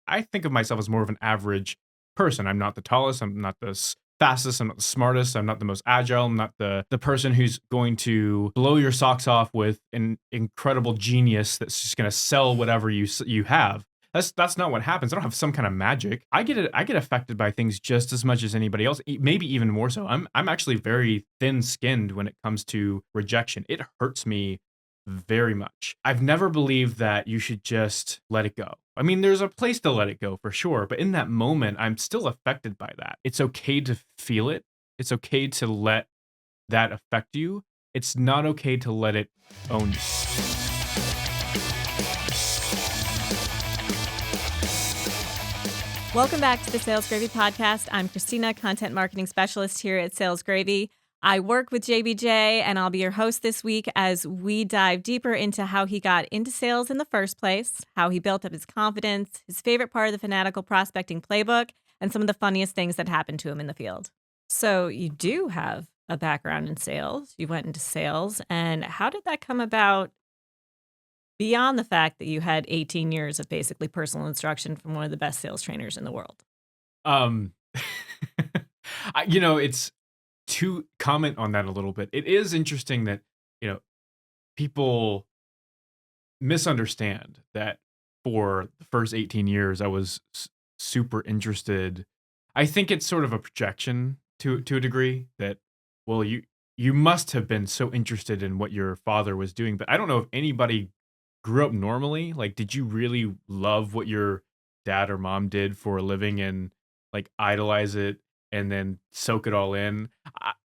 I think of myself as more of an average person. I'm not the tallest. I'm not the fastest. I'm not the smartest. I'm not the most agile. I'm not the person who's going to blow your socks off with an incredible genius that's just going to sell whatever you have. That's not what happens. I don't have some kind of magic. I get affected by things just as much as anybody else, maybe even more so. I'm actually very thin-skinned when it comes to rejection. It hurts me very much. I've never believed that you should just let it go. I mean, there's a place to let it go for sure, but in that moment, I'm still affected by that. It's okay to feel it. It's okay to let that affect you. It's not okay to let it own you. Welcome back to the Sales Gravy podcast. I'm Christina, content marketing specialist here at Sales Gravy. I work with JBJ, and I'll be your host this week as we dive deeper into how he got into sales in the first place, how he built up his confidence, his favorite part of the fanatical prospecting playbook, and some of the funniest things that happened to him in the field. So you do have a background in sales. You went into sales, and how did that come about? Beyond the fact that you had 18 years of basically personal instruction from one of the best sales trainers in the world. Um, it's to comment on that a little bit. It is interesting that, people misunderstand that for the first 18 years, I was super interested. I think it's sort of a projection to a degree that, well, you must have been so interested in what your father was doing, but I don't know if anybody grew up normally. Like, did you really love what your dad or mom did for a living and like idolize it and then soak it all in?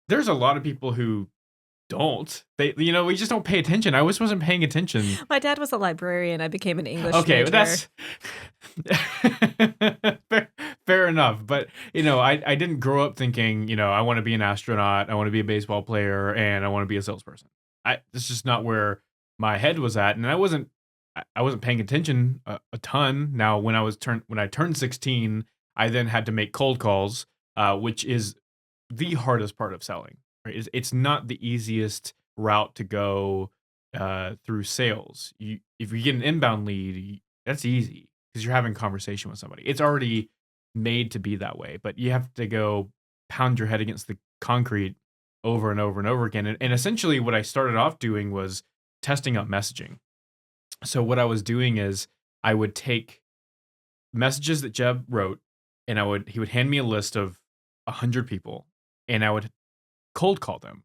There's a lot of people who don't. We just don't pay attention. I always wasn't paying attention. My dad was a librarian. I became an English Okay, major. that's fair enough. But I didn't grow up thinking, I want to be an astronaut, I want to be a baseball player, and I want to be a salesperson. It's just not where my head was at, and I wasn't paying attention a ton. Now, when I turned 16, I then had to make cold calls, which is the hardest part of selling. Right? It's not the easiest route to go through sales. If you get an inbound lead, that's easy because you're having a conversation with somebody. It's already made to be that way, but you have to go pound your head against the concrete over and over and over again. And essentially, what I started off doing was testing out messaging. So what I was doing is I would take messages that Jeb wrote, and he would hand me a list of 100 people, and I would cold call them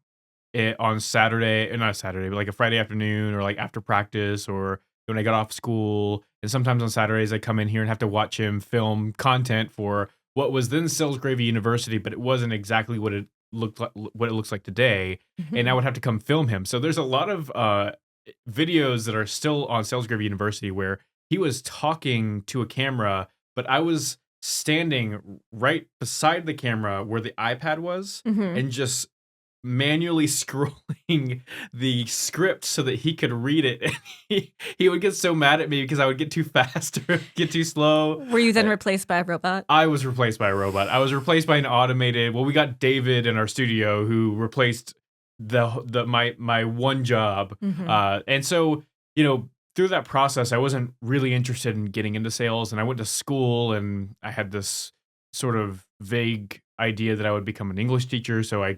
on Saturday, or not Saturday, but like a Friday afternoon or like after practice or when I got off school. And sometimes on Saturdays, I come in here and have to watch him film content for what was then Sales Gravy University, but it wasn't exactly what it looks like today. And I would have to come film him. So there's a lot of videos that are still on Sales Gravy University where he was talking to a camera, but I was standing right beside the camera where the iPad was and just manually scrolling the script so that he could read it. And he would get so mad at me because I would get too fast or get too slow. Were you then replaced by a robot? I was replaced by a robot. I was replaced by an automated. Well, we got David in our studio who replaced my one job. And so, through that process, I wasn't really interested in getting into sales, and I went to school and I had this sort of vague idea that I would become an English teacher. So I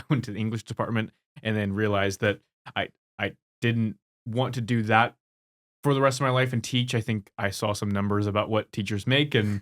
went to the English department and then realized that I didn't want to do that for the rest of my life and teach. I think I saw some numbers about what teachers make, and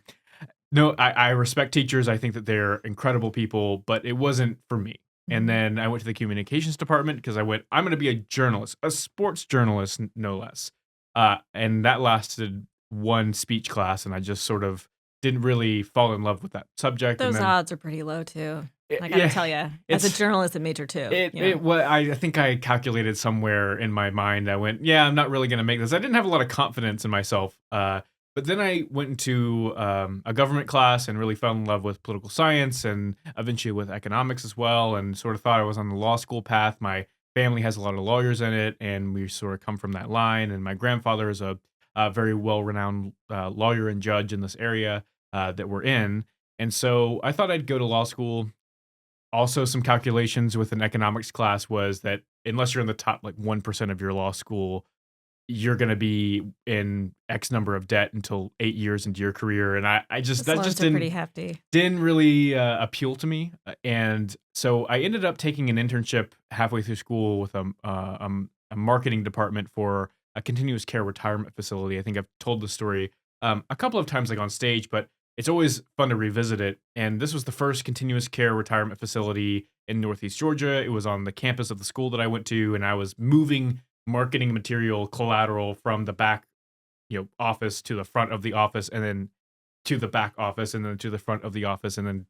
no, I respect teachers. I think that they're incredible people, but it wasn't for me. And then I went to the communications department because I'm going to be a journalist, a sports journalist, no less. And that lasted one speech class, and I just sort of didn't really fall in love with that subject. Those odds are pretty low too. I gotta tell you, as a journalist at Major too. I think I calculated somewhere in my mind. I went, yeah, I'm not really going to make this. I didn't have a lot of confidence in myself. But then I went into a government class and really fell in love with political science and eventually with economics as well, and sort of thought I was on the law school path. My family has a lot of lawyers in it, and we sort of come from that line. And my grandfather is a very well-renowned lawyer and judge in this area that we're in. And so I thought I'd go to law school. Also, some calculations with an economics class was that unless you're in the top like 1% of your law school, you're going to be in X number of debt until 8 years into your career. And I just, Those that just loans are pretty hefty. didn't really appeal to me. And so I ended up taking an internship halfway through school with a marketing department for a continuous care retirement facility. I think I've told the story a couple of times, like on stage, but it's always fun to revisit it. And this was the first continuous care retirement facility in Northeast Georgia. It was on the campus of the school that I went to, and I was moving marketing material collateral from the back, office to the front of the office, and then to the back office, and then to the front of the office, and then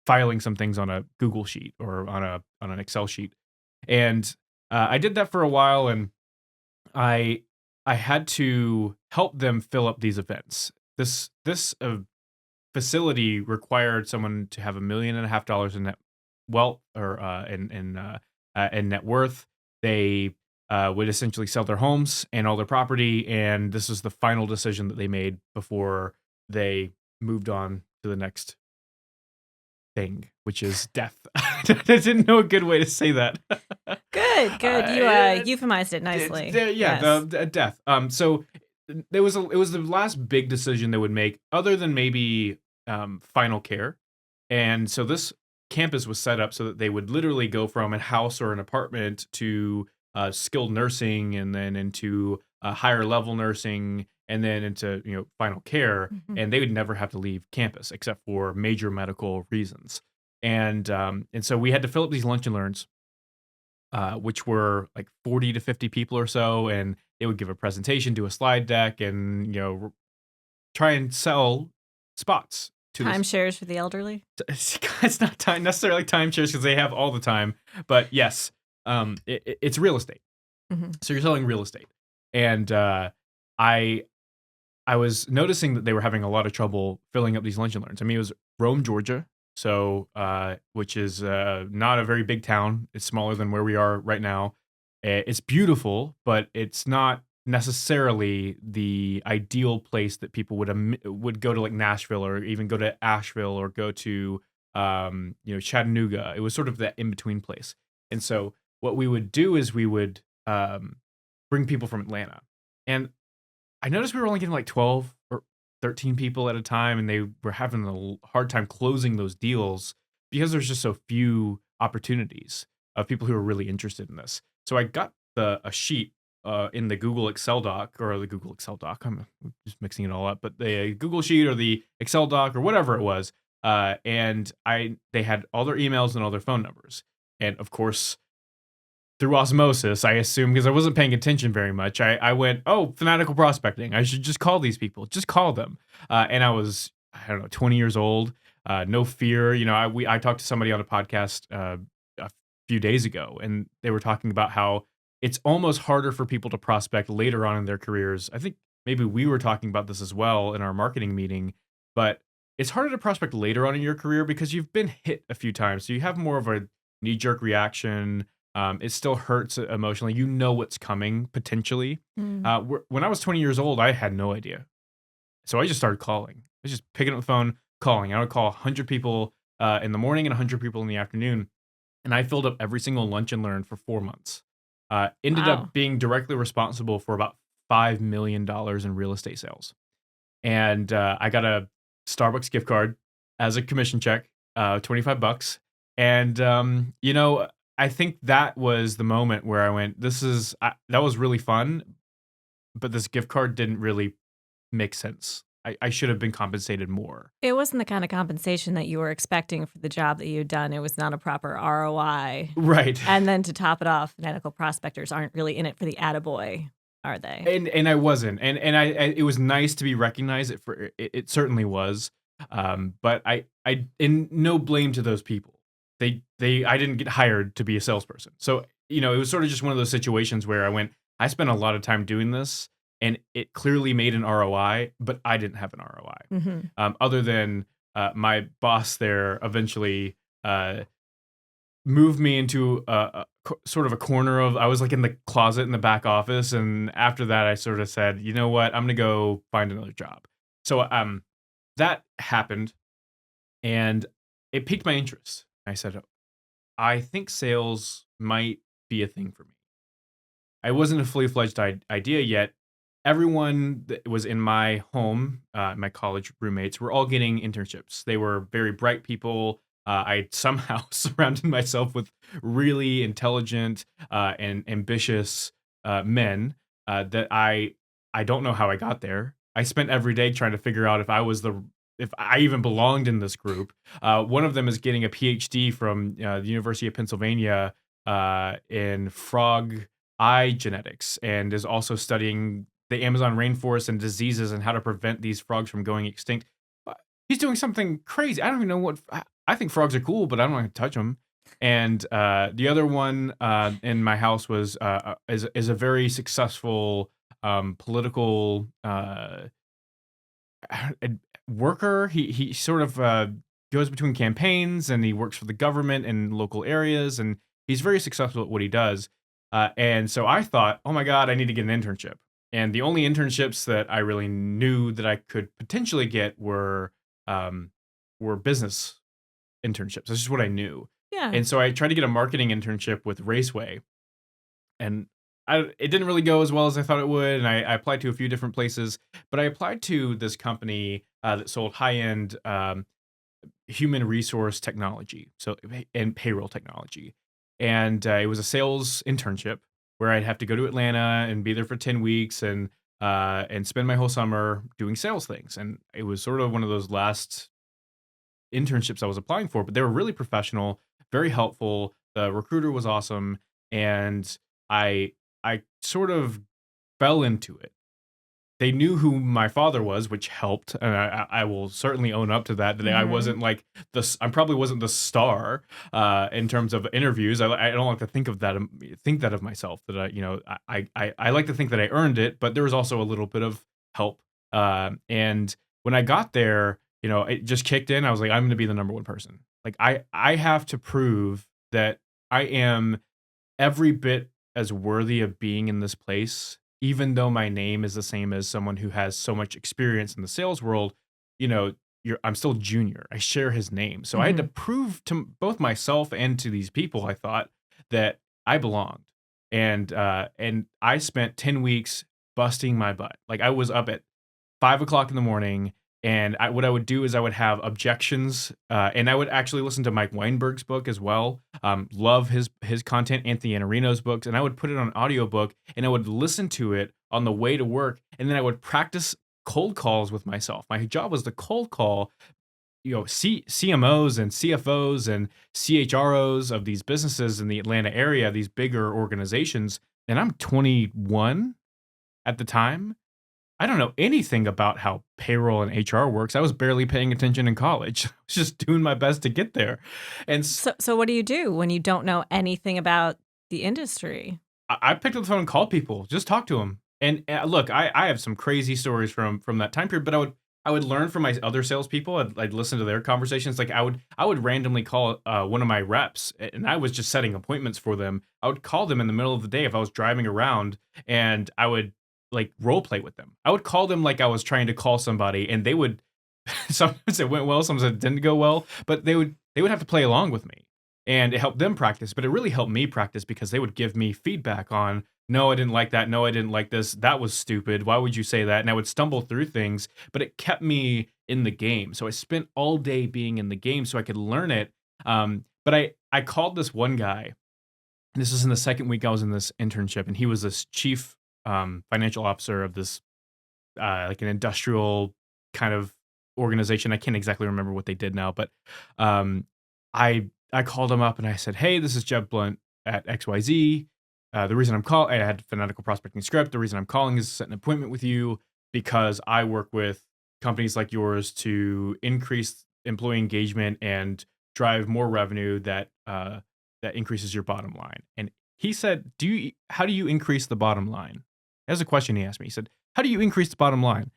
filing some things on a Google sheet or on an Excel sheet. And I did that for a while, and I I had to help them fill up these events. This facility required someone to have $1.5 million in net wealth, or in net worth. They would essentially sell their homes and all their property, and this was the final decision that they made before they moved on to the next thing, which is death. I didn't know a good way to say that. Good, good. You It- euphemized it nicely. yeah, Yes. the death. So it was the last big decision they would make, other than maybe final care. And so this campus was set up so that they would literally go from a house or an apartment to skilled nursing, and then into higher level nursing, and then into final care, Mhm. and they would never have to leave campus except for major medical reasons. And so we had to fill up these lunch and learns, which were like 40 to 50 people or so, and they would give a presentation, do a slide deck, and try and sell spots to this. Timeshares for the elderly. It's not time necessarily timeshares, because they have all the time, but yes, it's real estate. Hmm. So you're selling real estate, and I I was noticing that they were having a lot of trouble filling up these lunch and learns. I mean, it was Rome, Georgia, so which is not a very big town. It's smaller than where we are right now. It's beautiful, but it's not necessarily the ideal place that people would go to, like Nashville, or even go to Asheville, or go to Chattanooga. It was sort of that in between place. And so what we would do is we would bring people from Atlanta, and I noticed we were only getting like 12 or 13 people at a time, and they were having hard time closing those deals because there's just so few opportunities of people who are really interested in this. So I got a sheet in the Google Excel doc, or the Google Excel doc. I'm just mixing it all up, but the Google sheet or the Excel doc or whatever it was, and they had all their emails and all their phone numbers, and of course, through osmosis, I assume, because I wasn't paying attention very much, I went, "Oh, fanatical prospecting. I should just call these people. Just call them." And I was, I don't know, 20 years old, no fear. I talked to somebody on a podcast a few days ago, and they were talking about how it's almost harder for people to prospect later on in their careers. I think maybe we were talking about this as well in our marketing meeting, but it's harder to prospect later on in your career because you've been hit a few times, so you have more of a knee-jerk reaction. It still hurts emotionally. You know what's coming potentially. Mm. When I was 20 years old, I had no idea. So I just started calling. I was just picking up the phone, calling. I would call 100 people in the morning and 100 people in the afternoon. And I filled up every single lunch and learn for 4 months. Ended Wow. up being directly responsible for about $5 million in real estate sales. And I got a Starbucks gift card as a commission check, 25 bucks. And I think that was the moment where I went, that was really fun, but this gift card didn't really make sense. I should have been compensated more. It wasn't the kind of compensation that you were expecting for the job that you had done. It was not a proper ROI. Right. And then to top it off, fanatical prospectors aren't really in it for the attaboy, are they? And I wasn't. And it was nice to be recognized. It certainly was. But I in no blame to those people. I didn't get hired to be a salesperson. So, it was sort of just one of those situations where I went, I spent a lot of time doing this, and it clearly made an ROI, but I didn't have an ROI. Hmm. Other than my boss there eventually moved me into sort of a corner of, I was like in the closet in the back office. And after that, I sort of said, you know what, I'm going to go find another job. So that happened, and it piqued my interest. I said, I think sales might be a thing for me. I wasn't a fully fledged idea yet, everyone that was in my home, my college roommates, were all getting internships. They were very bright people. I somehow surrounded myself with really intelligent and ambitious men that I don't know how I got there. I spent every day trying to figure out if I even belonged in this group. One of them is getting a PhD from the University of Pennsylvania in frog eye genetics, and is also studying the Amazon rainforest and diseases and how to prevent these frogs from going extinct. Uh, He's doing something crazy. I don't even know what. I think frogs are cool, but I don't want to touch them. And the other one in my house is a very successful political worker. He sort of goes between campaigns, and he works for the government in local areas, and he's very successful at what he does. And so I thought, oh my god, I need to get an internship. And the only internships that I really knew that I could potentially get were business internships. That's just what I knew. Yeah. And so I tried to get a marketing internship with Raceway, and it didn't really go as well as I thought it would. And I applied to a few different places, but I applied to this company that sold high end human resource technology, and payroll technology, and it was a sales internship where I'd have to go to Atlanta and be there for 10 weeks and spend my whole summer doing sales things. And it was sort of one of those last internships I was applying for, but they were really professional, very helpful. The recruiter was awesome, and I I sort of fell into it. They knew who my father was, which helped, and I will certainly own up to that. That I Hmm. wasn't like I probably wasn't the star in terms of interviews. I don't like to think that of myself. That I like to think that I earned it, but there was also a little bit of help. And when I got there, it just kicked in. I was like, I'm going to be the number one person. Like I have to prove that I am every bit as worthy of being in this place, even though my name is the same as someone who has so much experience in the sales world. you know, I'm still junior. I share his name. So I had to Hmm. prove to both myself and to these people, I thought, that I belonged. And I spent 10 weeks busting my butt. Like I was up at 5 o'clock in the morning. And what I would do is I would have objections, and I would actually listen to Mike Weinberg's book as well. Love his content, Anthony Iannarino's books, and I would put it on audiobook, and I would listen to it on the way to work, and then I would practice cold calls with myself. My job was to cold call, CMOs and CFOs and CHROs of these businesses in the Atlanta area, these bigger organizations, and I'm 21 at the time. I don't know anything about how payroll and HR works. I was barely paying attention in college. I was just doing my best to get there. And So what do you do when you don't know anything about the industry? I picked up the phone and called people, just talk to them. And look, I have some crazy stories from that time period, but I would learn from my other salespeople. I'd listen to their conversations. Like I would randomly call one of my reps, and I was just setting appointments for them. I would call them in the middle of the day if I was driving around, and I would like role play with them. I would call them like I was trying to call somebody, and they would. Sometimes it went well, sometimes it didn't go well, but they would have to play along with me, and it helped them practice. But it really helped me practice because they would give me feedback on, no, I didn't like that, no, I didn't like this, that was stupid, why would you say that? And I would stumble through things, but it kept me in the game. So I spent all day being in the game so I could learn it. But I called this one guy. This is in the second week I was in this internship, and he was this chief financial officer of this like an industrial kind of organization. I can't exactly remember what they did now, but um, I called him up and I said, "Hey, this is Jeb Blount at XYZ. The reason I'm calling, I had fanatical prospecting script. The reason I'm calling is to set an appointment with you because I work with companies like yours to increase employee engagement and drive more revenue that increases your bottom line." And he said, How do you increase the bottom line?" That's a question he asked me. He said, "How do you increase the bottom line?"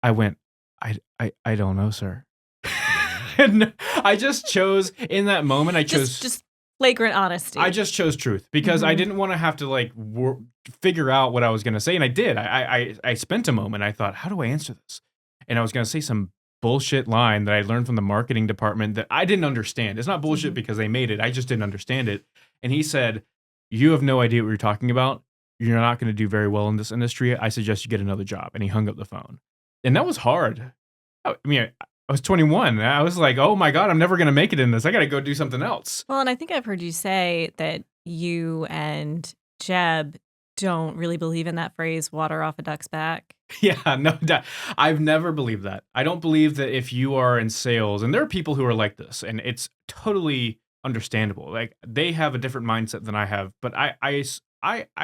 I went, I don't know, sir." And I just chose in that moment, Just flagrant I honesty. just chose truth because I Hmm. didn't want to have to like figure out what I was going to say. And I did. I spent a moment. I thought, how do I answer this? And I was going to say some bullshit line that I learned from the marketing department that I didn't understand. It's not bullshit Hmm. because they made it. I just didn't understand it. And he said, "You have no idea what you're talking about. you're not going to do very well in this industry. I suggest you get another job." And he hung up the phone. And that was hard. I mean, I was 21. I was like, "Oh my God, I'm never going to make it in this. I got to go do something else." Well, and I think I've heard you say that you and Jeb don't really believe in that phrase, water off a duck's back. Yeah, no doubt. I've never believed that. I don't believe that if you are in sales, and there are people who are like this, and it's totally understandable. Like they have a different mindset than I have, but I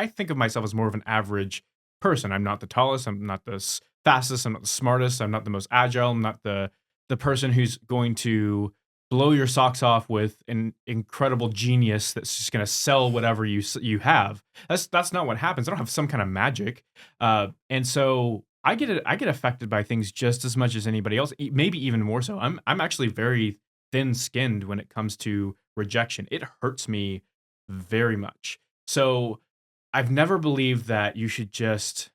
think of myself as more of an average person. I'm not the tallest. I'm not the fastest. I'm not the smartest. I'm not the most agile. I'm not the person who's going to blow your socks off with an incredible genius that's just going to sell whatever you have. That's not what happens. I don't have some kind of magic. And so I get affected by things just as much as anybody else, maybe even more so. I'm actually very thin-skinned when it comes to rejection. It hurts me very much. So I've never believed that you should just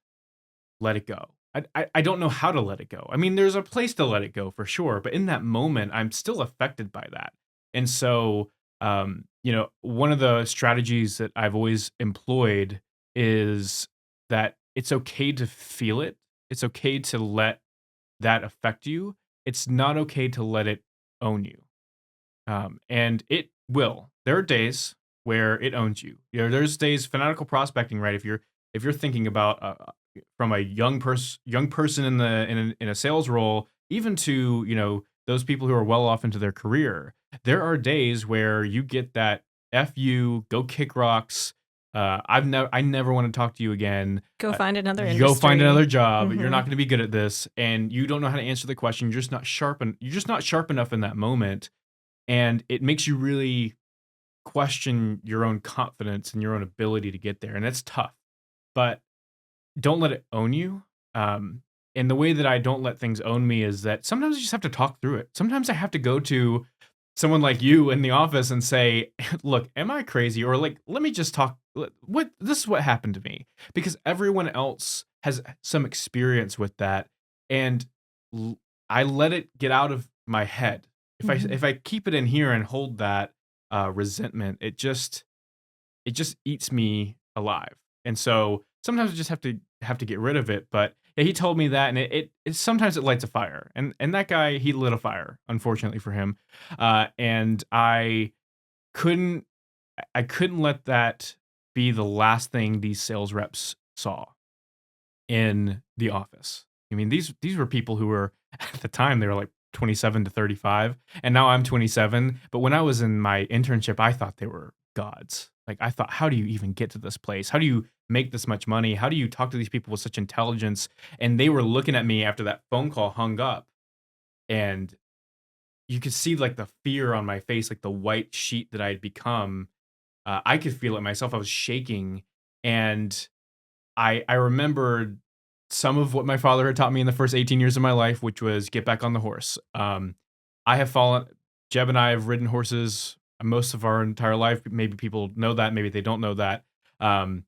let it go. I don't know how to let it go. I mean, there's a place to let it go for sure, but in that moment, I'm still affected by that. And so, one of the strategies that I've always employed is that it's okay to feel it. It's okay to let that affect you. It's not okay to let it own you. And it will. There are days where it owns you. There's days fanatical prospecting, right? If you're thinking about from a young person in a sales role, even to those people who are well off into their career, there are days where you get that "f you, go kick rocks." I never want to talk to you again. Go find another Go find industry. another job. You're Mhm. not going to be good at this, and you don't know how to answer the question. You're just not sharp enough in that moment, and it makes you really question your own confidence and your own ability to get there, and it's tough. But don't let it own you. Um, and the way that I don't let things own me is that sometimes I just have to talk through it. Sometimes I have to go to someone like you in the office and say, "Look, am I crazy?" Or like, "Let me just talk. What this is what happened to me," because everyone else has some experience with that, and l- I let it get out of my head. Mhm. If I keep it in here and hold that resentment, it just eats me alive. And so sometimes I just have to get rid of it. But yeah, he told me that, and it sometimes it lights a fire. And that guy, he lit a fire, unfortunately for him. And couldn't I couldn't let that be the last thing these sales reps saw in the office. I mean, these were people who were at the time they were like 27 to 35, and now I'm 27. But when I was in my internship, I thought they were gods. Like I thought, how do you even get to this place? How do you make this much money? How do you talk to these people with such intelligence? And they were looking at me after that phone call hung up, and you could see like the fear on my face, like the white sheet that I had become. I could feel it myself. I was shaking, and I remembered some of what my father had taught me in the first 18 years of my life, which was get back on the horse. I have fallen. Jeb and I have ridden horses most of our entire life. Maybe people know that, maybe they don't know that. Um,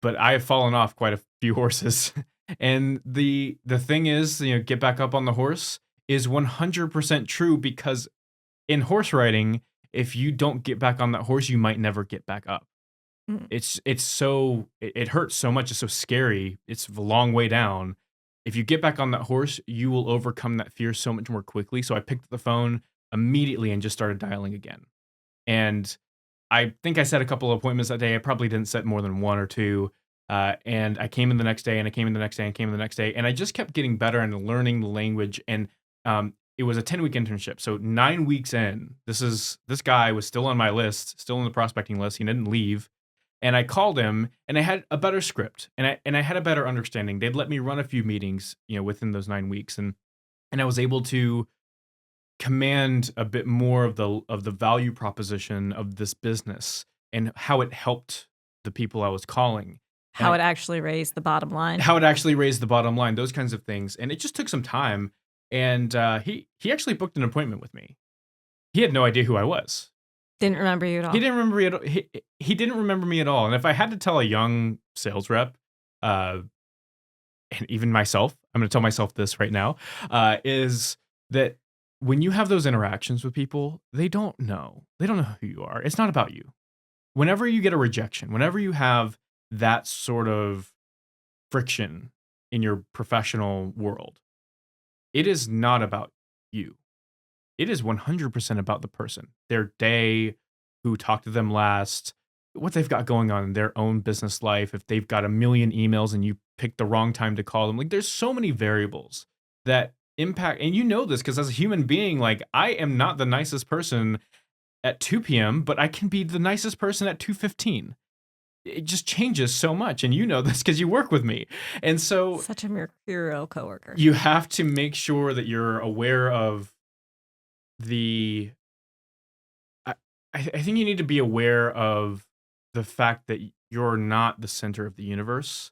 but I have fallen off quite a few horses. And the thing is, get back up on the horse is 100% true because in horse riding, if you don't get back on that horse, you might never get back up. Mm. It's so it hurts so much, it's so scary, it's a long way down. If you get back on that horse, you will overcome that fear so much more quickly, so I picked up the phone immediately and just started dialing again. And I think I set a couple of appointments that day, I probably didn't set more than 1 or 2, and I came in the next day, and I came in the next day, and came in the next day, and I just kept getting better and learning the language, and, it was a 10-week internship, so 9 weeks in, this guy was still on my list, still on the prospecting list, he didn't leave, and I called him, and I had a better script, and I had a better understanding. They'd let me run a few meetings, within those 9 weeks, and I was able to command a bit more of the value proposition of this business and how it helped the people I was calling, and How it actually raised the bottom line. how it actually raised the bottom line, those kinds of things, and it just took some time, and, he actually booked an appointment with me. He had no idea who I was. Didn't remember you at He all. didn't remember me at all. He didn't remember me at all, and if I had to tell a young sales rep, uh, and even myself, I'm gonna tell myself this right now, is that when you have those interactions with people, they don't know. They don't know who you are. It's not about you. Whenever you get a rejection, whenever you have that sort of friction in your professional world, it is not about you. It is 100% about the person, their day, who talked to them last, what they've got going on in their own business life, if they've got a million emails and you picked the wrong time to call them. Like, there's so many variables that impact, and you know this because as a human being, like, I am not the nicest person at 2 p.m., but I can be the nicest person at 2:15. It just changes so much, and you know this because you work with me. And so Such a mercurial coworker. you have to make sure that you're aware of the I I think you need to be aware of the fact that you're not the center of the universe,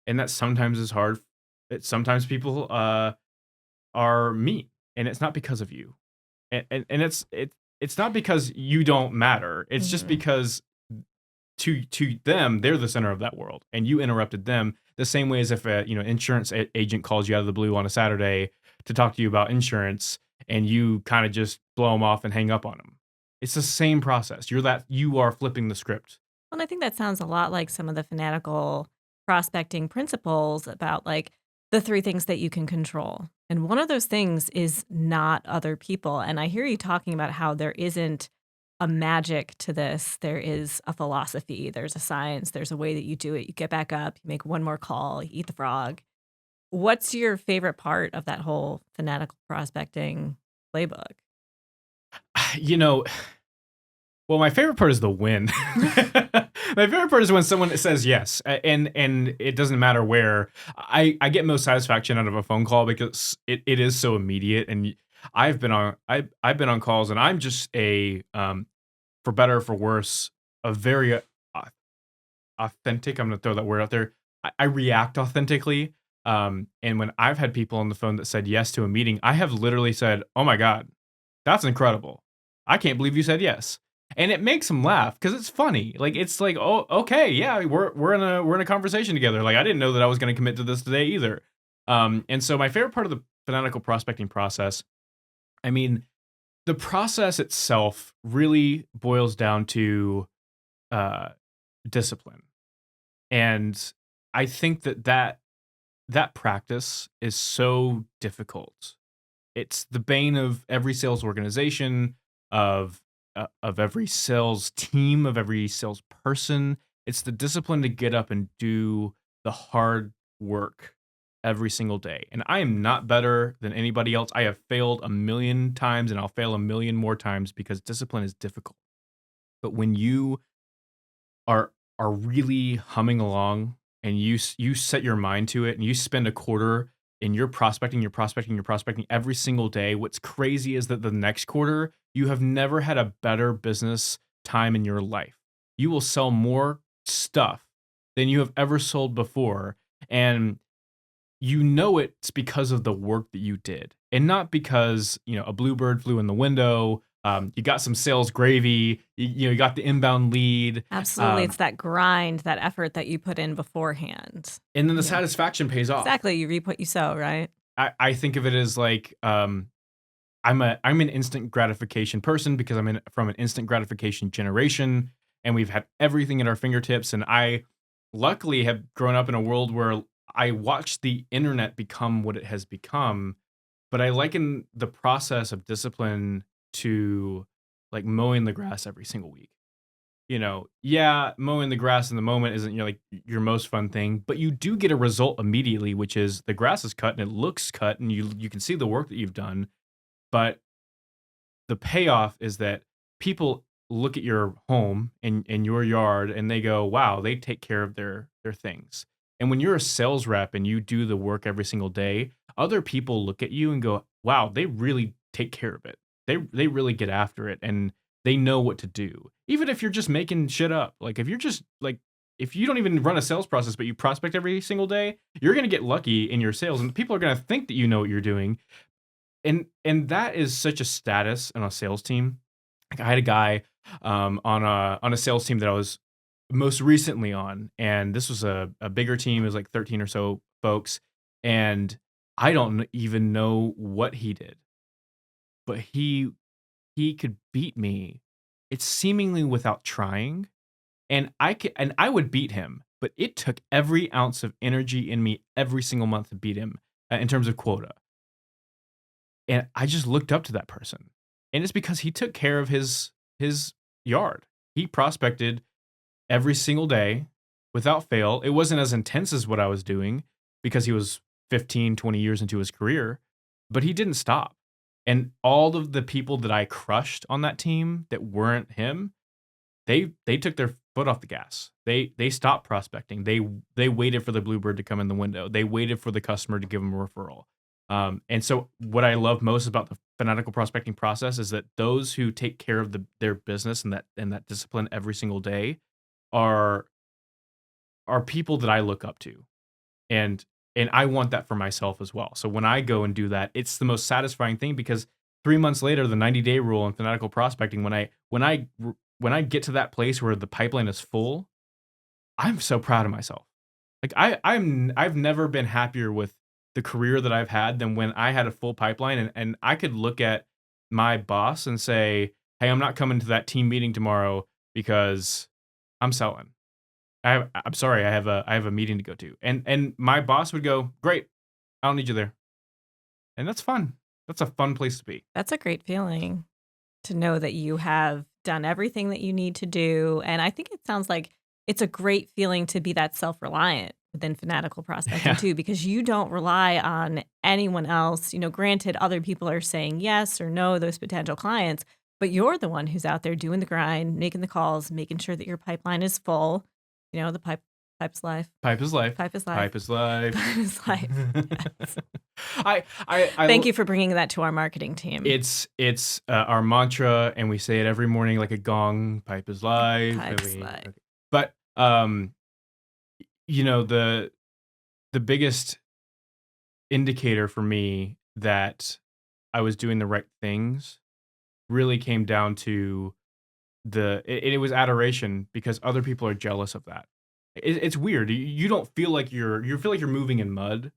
and that sometimes is hard. That sometimes people are mean, and it's not because of you, and it's not because you don't matter. It's just Mhm. because to them they're the center of that world, and you interrupted them the same way as if a insurance agent calls you out of the blue on a Saturday to talk to you about insurance, and you kind of just blow them off and hang up on them. It's the same process. You are flipping the script. Well, I think that sounds a lot like some of the fanatical prospecting principles about like the three things that you can control. And one of those things is not other people. And I hear you talking about how there isn't a magic to this. There is a philosophy, there's a science, there's a way that you do it. You get back up, you make one more call, you eat the frog. What's your favorite part of that whole fanatical prospecting playbook? You know, well, my favorite part is the win. My favorite part is when someone says yes, and it doesn't matter where. I get most satisfaction out of a phone call because it is so immediate. And I've been on calls, and I'm just for better or for worse, a very authentic. I'm gonna throw that word out there. I react authentically. And when I've had people on the phone that said yes to a meeting, I have literally said, "Oh my god, that's incredible. I can't believe you said yes." And it makes them laugh because it's funny. Like, it's like, "Oh, okay, yeah, we're in a conversation together. Like, I didn't know that I was gonna commit to this today either." And so my favorite part of the fanatical prospecting process, I mean, the process itself really boils down to uh, discipline. And I think that practice is so difficult. It's the bane of every sales organization, of every sales team, of every salesperson. It's the discipline to get up and do the hard work every single day. And I am not better than anybody else. I have failed a million times, and I'll fail a million more times because discipline is difficult. But when you are really humming along, and you set your mind to it, and you spend a quarter and you're prospecting every single day. What's crazy is that the next quarter, you have never had a better business time in your life. You will sell more stuff than you have ever sold before, and you know it's because of the work that you did, and not because, a bluebird flew in the window. You got some sales gravy, you got the inbound lead, Absolutely. um, It's that grind, that effort that you put in beforehand. and then the Yeah. satisfaction pays off. Exactly. You reap what you sow, right? I think of it as like, I'm an instant gratification person because from an instant gratification generation, and we've had everything at our fingertips. And I luckily have grown up in a world where I watched the internet become what it has become, but I liken the process of discipline to like mowing the grass every single week. Yeah, mowing the grass in the moment isn't your most fun thing, but you do get a result immediately, which is the grass is cut and it looks cut, and you can see the work that you've done. But the payoff is that people look at your home and your yard, and they go, "Wow, they take care of their things." And when you're a sales rep and you do the work every single day, other people look at you and go, "Wow, they really take care of it. They really get after it, and they know what to do." Even if you're just making shit up. Like, if you're just like if you don't even run a sales process but you prospect every single day, you're going to get lucky in your sales, and people are going to think that you know what you're doing. And that is such a status on a sales team. Like, I had a guy on a sales team that I was most recently on, and this was a bigger team. It was like 13 or so folks, and I don't even know what he did, but he could beat me. It's seemingly without trying, and I would beat him. but it took every ounce of energy in me every single month to beat him in terms of quota. And I just looked up to that person. And it's because he took care of his yard. He prospected every single day without fail. It wasn't as intense as what I was doing because he was 15, 20 years into his career, but he didn't stop. And all of the people that I crushed on that team that weren't him, they took their foot off the gas. They stopped prospecting. They waited for the bluebird to come in the window. They waited for the customer to give them a referral. And so what I love most about the fanatical prospecting process is that those who take care of their business and that discipline every single day are people that I look up to. And I want that for myself as well. So when I go and do that, it's the most satisfying thing because 3 months later, the 90-day rule in fanatical prospecting, when I get to that place where the pipeline is full, I'm so proud of myself. Like I've never been happier with the career that I've had than when I had a full pipeline and I could look at my boss and say, "Hey, I'm not coming to that team meeting tomorrow because I'm selling. I'm sorry, I have a meeting to go to." And my boss would go, "Great. I don't need you there." And that's fun. That's a fun place to be. That's a great feeling to know that you have done everything that you need to do. And I think it sounds like it's a great feeling to be that self-reliant within fanatical prospecting Yeah. too, because you don't rely on anyone else. Granted, other people are saying yes or no, those potential clients, but you're the one who's out there doing the grind, making the calls, making sure that your pipeline is full. The pipe's life. Pipe is life. Pipe is life. Pipe is life. Pipe is life. Yes. I Thank you for bringing that to our marketing team. It's our mantra, and we say it every morning like a gong. Pipe is life. Pipe's life. Okay. But the biggest indicator for me that I was doing the right things really came down to it was adoration because other people are jealous of that. It's weird. You don't feel like you feel like you're moving in mud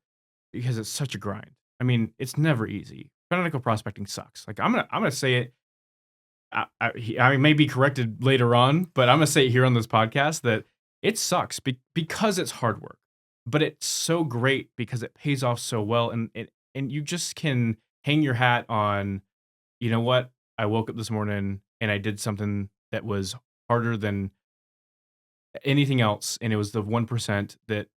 because it's such a grind. I mean, it's never easy. Fanatical prospecting sucks. Like I'm gonna say it. I may be corrected later on, but I'm gonna say it here on this podcast that it sucks because it's hard work, but it's so great because it pays off so well, and you just can hang your hat on. You know what? I woke up this morning and I did something that was harder than anything else, and it was the 1% that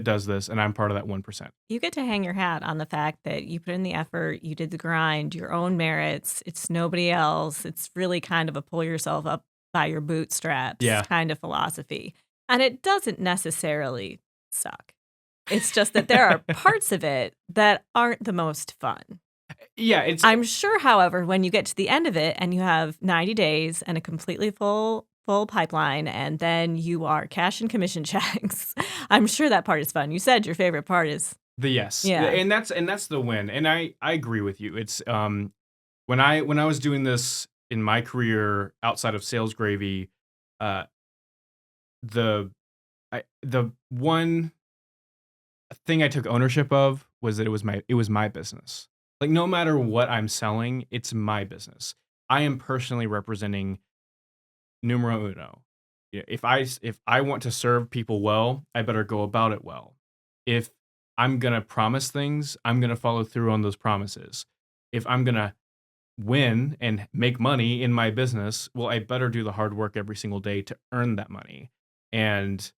does this, and I'm part of that 1%. You get to hang your hat on the fact that you put in the effort, you did the grind, your own merits. It's nobody else. It's really kind of a pull yourself up by your bootstraps Yeah. kind of philosophy. And it doesn't necessarily suck. It's just that there are parts of it that aren't the most fun. Yeah, I'm sure, however, when you get to the end of it and you have 90 days and a completely full pipeline, and then you are cash and commission checks, I'm sure that part is fun. You said your favorite part is the yes. Yeah. And that's the win. And I agree with you. It's when I was doing this in my career outside of sales gravy, uh the the one thing I took ownership of was that it was my business. Like no matter what I'm selling, it's my business. I am personally representing numero uno. Yeah, if I want to serve people well, I better go about it well. If I'm gonna promise things, I'm gonna follow through on those promises. If I'm gonna win and make money in my business, well, I better do the hard work every single day to earn that money. And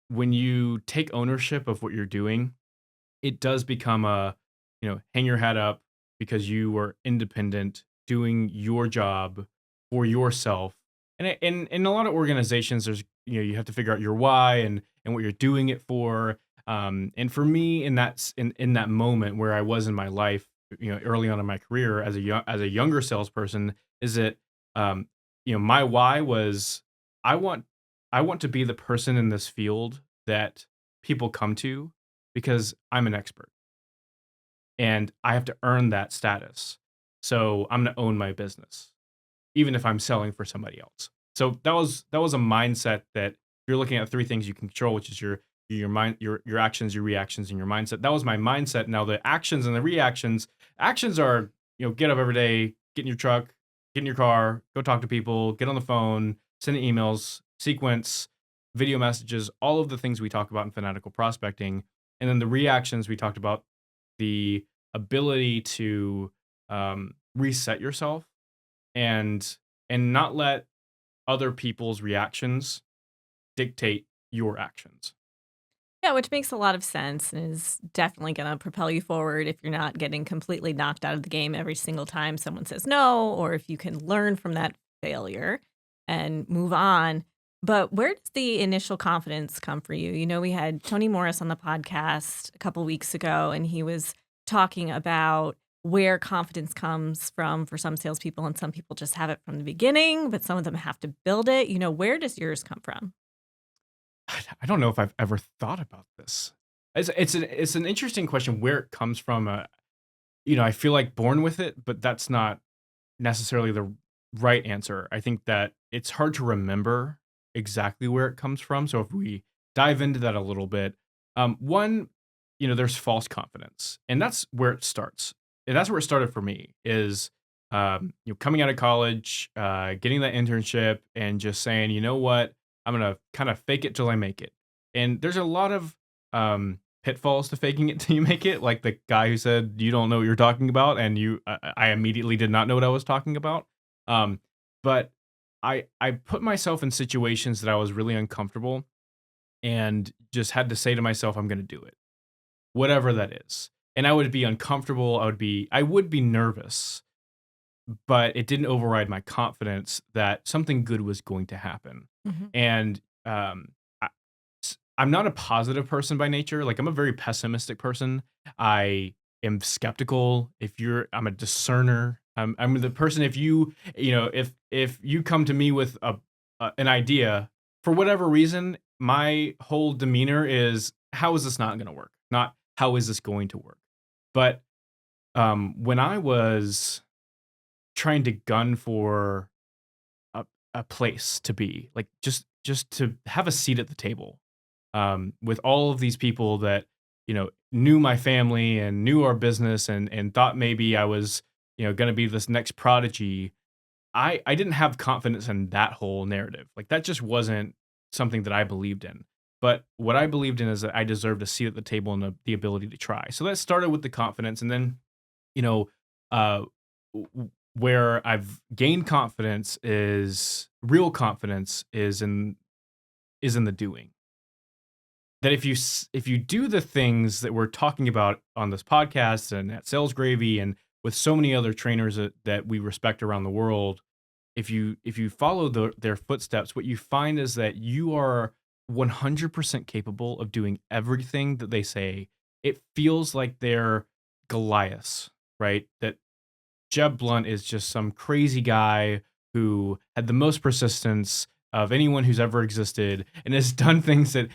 when you take ownership of what you're doing, it does become hang your hat up because you were independent, doing your job for yourself. And in a lot of organizations, there's you have to figure out your why and what you're doing it for. And for me, in that moment where I was in my life, early on in my career as a younger salesperson, is that my why was I want I want to be the person in this field that people come to because I'm an expert and I have to earn that status. So I'm going to own my business, even if I'm selling for somebody else. So that was a mindset that you're looking at three things you can control, which is your mind, your actions, your reactions, and your mindset. That was my mindset. Now the actions and the reactions. Actions are get up every day, get in your truck, get in your car, go talk to people, get on the phone, send emails, sequence, video messages, all of the things we talk about in fanatical prospecting, and then the reactions we talked about, the ability to reset yourself and not let other people's reactions dictate your actions. Yeah, which makes a lot of sense and is definitely going to propel you forward if you're not getting completely knocked out of the game every single time someone says no, or if you can learn from that failure and move on. But where does the initial confidence come for you? You know, we had Tony Morris on the podcast a couple weeks ago, and he was talking about where confidence comes from for some salespeople, and some people just have it from the beginning, but some of them have to build it. You know, where does yours come from? I don't know if I've ever thought about this. It's an interesting question where it comes from. I feel like born with it, but that's not necessarily the right answer. I think that it's hard to remember exactly where it comes from. So if we dive into that a little bit, one, there's false confidence, and that's where it starts. And that's where it started for me is, coming out of college, getting that internship, and just saying, you know what, I'm gonna kind of fake it till I make it. And there's a lot of pitfalls to faking it till you make it, like the guy who said you don't know what you're talking about, and I immediately did not know what I was talking about. But I put myself in situations that I was really uncomfortable and just had to say to myself, I'm going to do it, whatever that is. And I would be uncomfortable. I would be nervous, but it didn't override my confidence that something good was going to happen. Mhm. And I, I'm not a positive person by nature. Like, I'm a very pessimistic person. I am skeptical. I'm a discerner. I'm the person. If you come to me with an idea for whatever reason, my whole demeanor is, how is this not going to work? Not how is this going to work? But when I was trying to gun for a place to be, like, just to have a seat at the table, with all of these people that knew my family and knew our business, and thought maybe I was going to be this next prodigy. I didn't have confidence in that whole narrative. Like, that just wasn't something that I believed in. But what I believed in is that I deserved a seat at the table and the ability to try. So that started with the confidence, and then you know, uh, where I've gained confidence is real confidence is in the doing. That if you do the things that we're talking about on this podcast and at Sales Gravy and with so many other trainers that we respect around the world, if you follow their footsteps, what you find is that you are 100% capable of doing everything that they say. It feels like they're Goliaths, right? That Jeb Blount is just some crazy guy who had the most persistence of anyone who's ever existed and has done things that,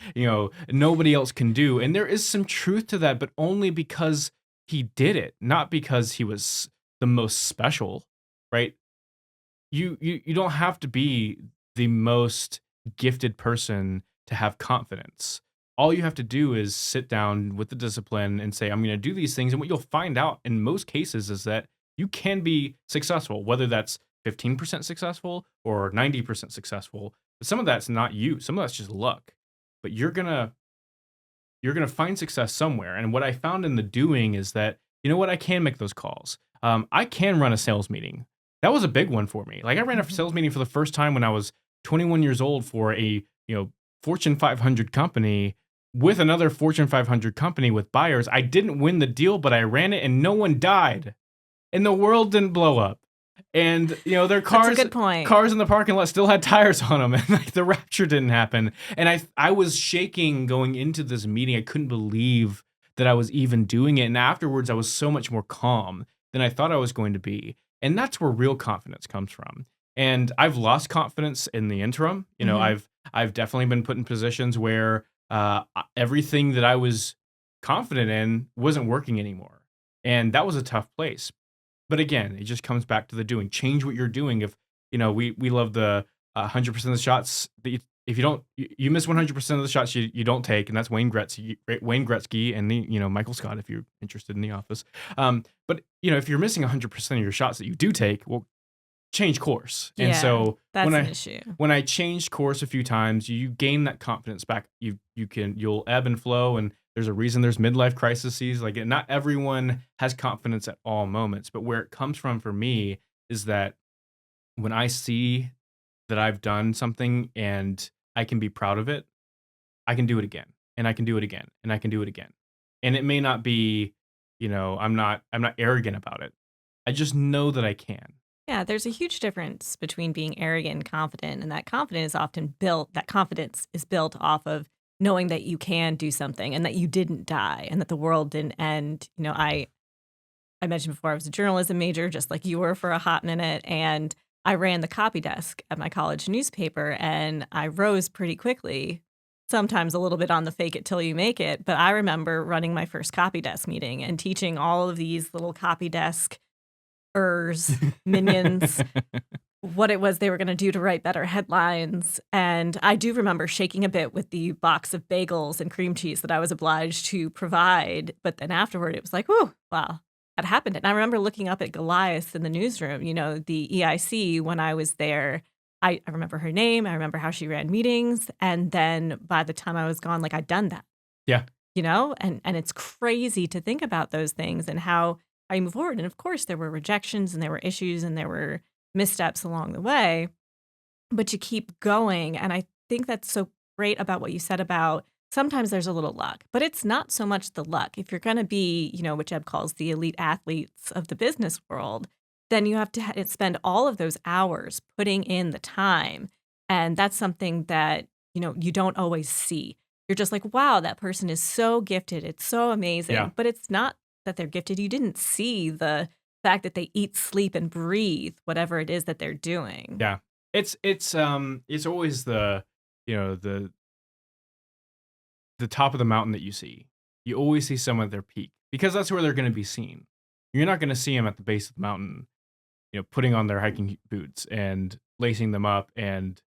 nobody else can do. And there is some truth to that, but only because he did it, not because he was the most special, right? You don't have to be the most gifted person to have confidence. All you have to do is sit down with the discipline and say, I'm going to do these things. And what you'll find out in most cases is that you can be successful, whether that's 15% successful or 90% successful. But some of that's not you. Some of that's just luck. But you're gonna find success somewhere. And what I found in the doing is that, you know what, I can make those calls. I can run a sales meeting. That was a big one for me. Like, I ran a Mhm. sales meeting for the first time when I was 21 years old for a Fortune 500 company with another Fortune 500 company with buyers. I didn't win the deal, but I ran it and no one died and the world didn't blow up. And their That's a cars good point. cars in the parking lot still had tires on them, and like the rapture didn't happen. And I was shaking going into this meeting. I couldn't believe that I was even doing it. And afterwards, I was so much more calm than I thought I was going to be. And that's where real confidence comes from. And I've lost confidence in the interim. Mhm. I've definitely been put in positions where everything that I was confident in wasn't working anymore, and that was a tough place. But again, it just comes back to the doing. Change what you're doing. If we love the 100% of the shots that if you don't you miss 100% of the shots you don't take, and that's Wayne Gretzky and Michael Scott if you're interested in The Office. But if you're missing 100% of your shots that you do take, well, change course. And Yeah, so that's an issue. when I changed course a few times, you gain that confidence back. You'll ebb and flow, and there's a reason there's midlife crises. Like not everyone has confidence at all moments, but where it comes from for me is that when I see that I've done something and I can be proud of it, I can do it again, and I can do it again, and I can do it again. And it may not be, I'm not arrogant about it. I just know that I can. Yeah, there's a huge difference between being arrogant and confident, and that confidence is built off of knowing that you can do something and that you didn't die and that the world didn't end. I mentioned before I was a journalism major, just like you were for a hot minute, and I ran the copy desk at my college newspaper, and I rose pretty quickly, sometimes a little bit on the fake it till you make it. But I remember running my first copy desk meeting and teaching all of these little copy desk minions, what it was they were going to do to write better headlines. And I do remember shaking a bit with the box of bagels and cream cheese that I was obliged to provide. But then afterward, it was like, whew, wow, that happened. And I remember looking up at Goliath in the newsroom, the EIC when I was there. I remember her name. I remember how she ran meetings. And then by the time I was gone, like I'd done that, Yeah. and it's crazy to think about those things and how I move forward. And of course, there were rejections and there were issues and there were missteps along the way, but you keep going. And I think that's so great about what you said about sometimes there's a little luck, but it's not so much the luck. If you're going to be, what Jeb calls the elite athletes of the business world, then you have to spend all of those hours putting in the time. And that's something that, you don't always see. You're just like, wow, that person is so gifted. It's so amazing. Yeah. But it's not that they're gifted. You didn't see the fact that they eat, sleep, and breathe whatever it is that they're doing. Yeah. It's always the top of the mountain that you see. You always see someone at their peak because that's where they're going to be seen. You're not going to see them at the base of the mountain, putting on their hiking boots and lacing them up and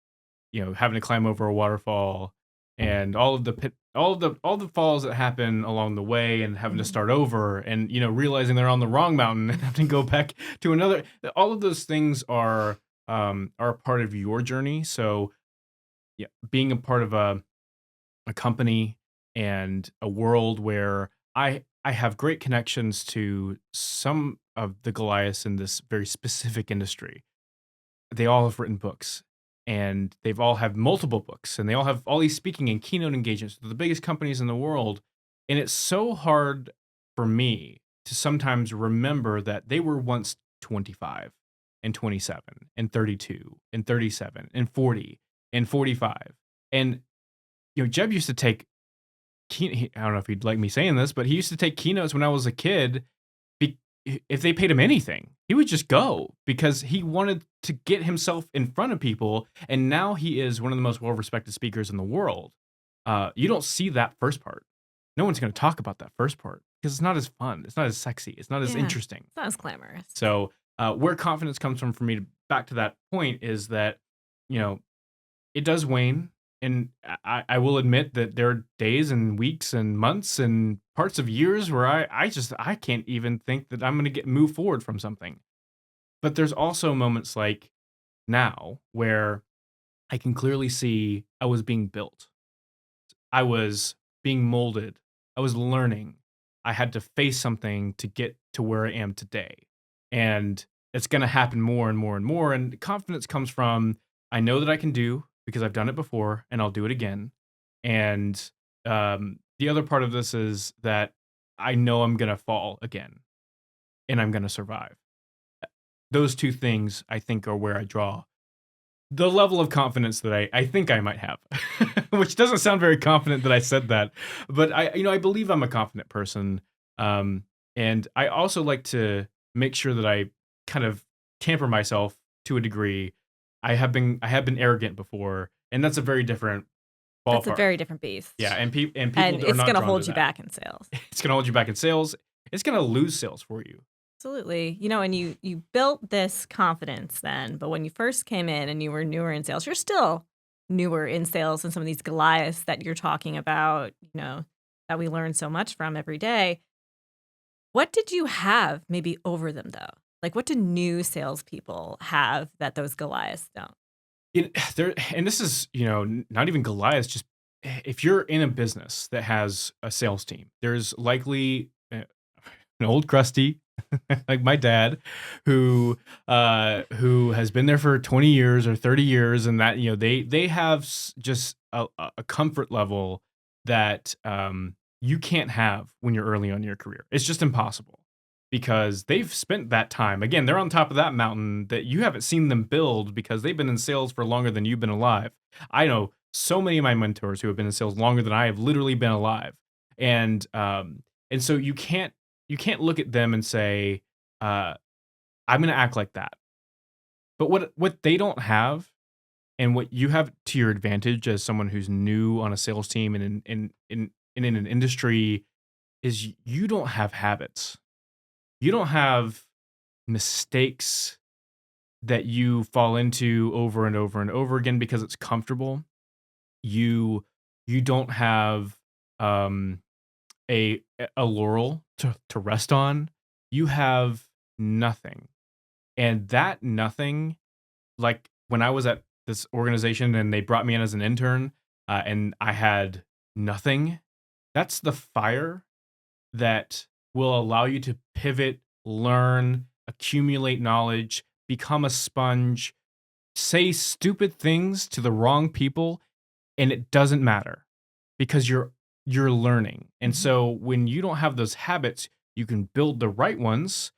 having to climb over a waterfall and all the falls that happen along the way and having to start over and realizing they're on the wrong mountain and having to go back to another. All of those things are a part of your journey. So yeah, being a part of a company and a world where I have great connections to some of the Goliaths in this very specific industry. They all have written books and they've all have multiple books and they all have all these speaking and keynote engagements with the biggest companies in the world. And it's so hard for me to sometimes remember that they were once 25 and 27 and 32 and 37 and 40 and 45. And Jeb used to take I don't know if he'd like me saying this, but he used to take keynotes when I was a kid. If they paid him anything, he would just go because he wanted to get himself in front of people. And now he is one of the most well-respected speakers in the world. You don't see that first part. No one's going to talk about that first part because it's not as fun. It's not as sexy. It's not as interesting. It's not as glamorous. So where confidence comes from for me, back to that point, is that, it does wane. And I will admit that there are days and weeks and months and parts of years where I can't even think that I'm going to move forward from something. But there's also moments like now where I can clearly see I was being built. I was being molded. I was learning. I had to face something to get to where I am today. And it's going to happen more and more and more. And confidence comes from, I know that I can do because I've done it before and I'll do it again. And the other part of this is that I know I'm going to fall again and I'm going to survive. Those two things, I think, are where I draw the level of confidence that I think I might have, which doesn't sound very confident that I said that, but I believe I'm a confident person. And I also like to make sure that I kind of tamper myself to a degree. I have been arrogant before, and that's a very different ballpark. That's a very different beast. Yeah, and people And are it's not going to drawn hold to you that. back in sales. It's going to hold you back in sales. It's going to lose sales for you. Absolutely. And you built this confidence then, but when you first came in and you were newer in sales, you're still newer in sales than some of these Goliaths that you're talking about, that we learn so much from every day. What did you have maybe over them though? Like, what do new salespeople have that those Goliaths don't? There, and this is, not even Goliath, just if you're in a business that has a sales team, there's likely an old crusty like my dad who has been there for 20 years or 30 years, and that they have just a comfort level that you can't have when you're early on in your career. It's just impossible because they've spent that time. Again, they're on top of that mountain that you haven't seen them build because they've been in sales for longer than you've been alive. I know so many of my mentors who have been in sales longer than I have literally been alive. And so you can't look at them and say, uh, I'm gonna act like that. But what they don't have and what you have to your advantage as someone who's new on a sales team and in an industry is you don't have habits. You don't have mistakes that you fall into over and over and over again because it's comfortable. You don't have um a laurel to rest on. You have nothing. And that nothing, like when I was at this organization and they brought me in as an intern, and I had nothing, that's the fire that will allow you to pivot, learn, accumulate knowledge, become a sponge, say stupid things to the wrong people, and it doesn't matter because you're learning. And Mhm. so when you don't have those habits, you can build the right ones.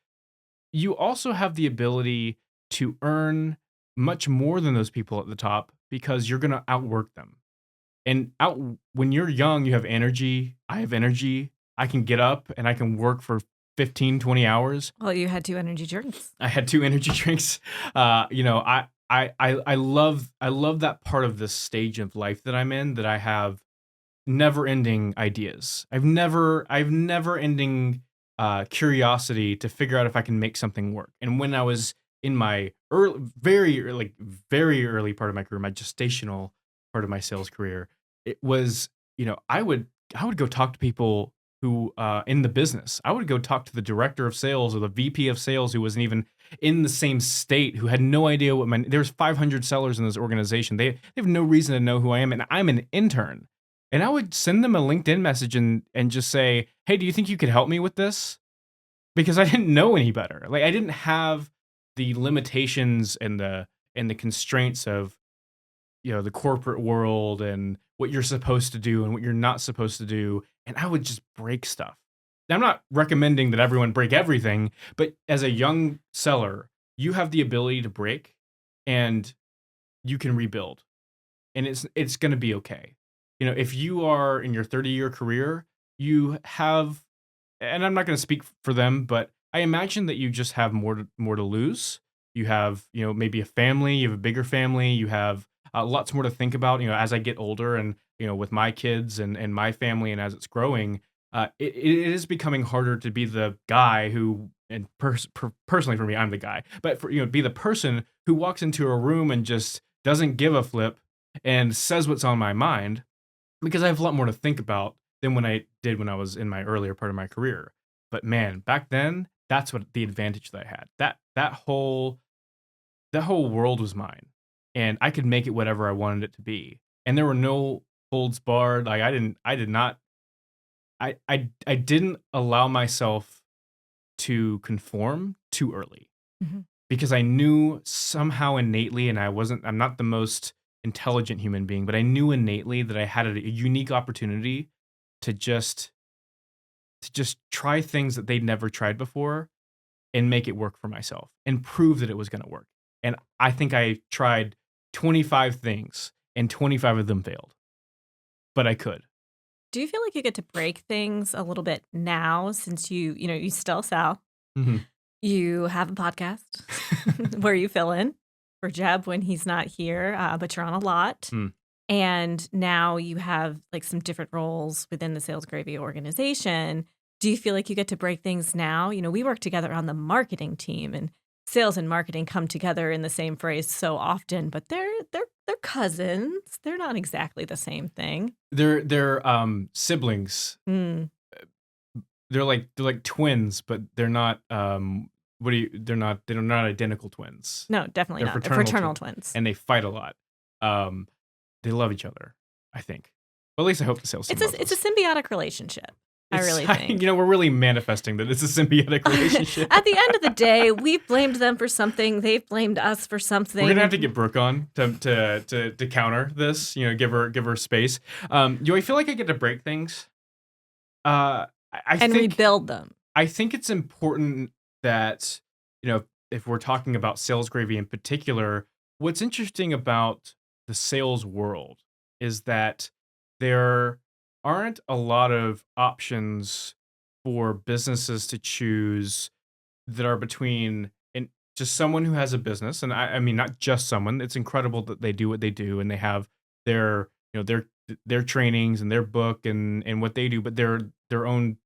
You also have the ability to earn much more than those people at the top because you're going to outwork them. And out when you're young, you have energy. I have energy. I can get up and I can work for 15, 20 hours. Well, you had 2 energy drinks. I had 2 energy drinks. I love that part of this stage of life that I'm in, that I have never-ending ideas. I've never-ending curiosity to figure out if I can make something work. And when I was in my very early part of my career, my gestational part of my sales career, it was, I would go talk to people who in the business. I would go talk to the director of sales or the VP of sales who wasn't even in the same state, who had no idea there's 500 sellers in this organization. They have no reason to know who I am, and I'm an intern. And I would send them a LinkedIn message and just say, "Hey, do you think you could help me with this?" Because I didn't know any better. Like, I didn't have the limitations and the constraints of, the corporate world and what you're supposed to do and what you're not supposed to do, and I would just break stuff. Now, I'm not recommending that everyone break everything, but as a young seller, you have the ability to break and you can rebuild, and it's going to be okay. If you are in your 30-year career, you have, and I'm not going to speak for them, but I imagine that you just have more to lose. You have, maybe a family, you have a bigger family, you have lots more to think about. As I get older, and with my kids and my family, and as it's growing, it is becoming harder to be the guy who, and personally for me, I'm the guy, but for be the person who walks into a room and just doesn't give a flip and says what's on my mind, because I have a lot more to think about than when I did when I was in my earlier part of my career. But man, back then, that's what the advantage that I had. That whole world was mine, and I could make it whatever I wanted it to be. And there were no holds barred. Like, I did not I didn't allow myself to conform too early, Mhm. because I knew somehow innately, and I'm not the most intelligent human being, but I knew innately that I had a unique opportunity to just try things that they'd never tried before and make it work for myself and prove that it was going to work. And I think I tried 25 things and 25 of them failed, but I could. Do you feel like you get to break things a little bit now since you still sell? Mhm. You have a podcast where you fill in for Jeb when he's not here, but you're on a lot. Mm. And now you have like some different roles within the Sales Gravy organization. Do you feel like you get to break things now? We work together on the marketing team, and sales and marketing come together in the same phrase so often, but they're cousins. They're not exactly the same thing. They're siblings. Mm. They're like twins, but they're not. what do you? They're not identical twins. No, definitely They're not. They're fraternal fraternal twins, twins. and they fight a lot. Um, they love each other, I think. Well, at least I hope the sales team loves It's a us. symbiotic relationship. I It's really think. we're really manifesting that it's a symbiotic relationship. At the end of the day, we've blamed them for something. They've blamed us for something. We're gonna have to get Brooke on to counter this. Give her space. Do I feel like I get to break things? I and think rebuild them. I think it's important that, if we're talking about sales gravy in particular, what's interesting about the sales world is that there aren't a lot of options for businesses to choose that are between and just someone who has a business. And I mean, not just someone. It's incredible that they do what they do and they have their, their trainings and their book and what they do, but they're their own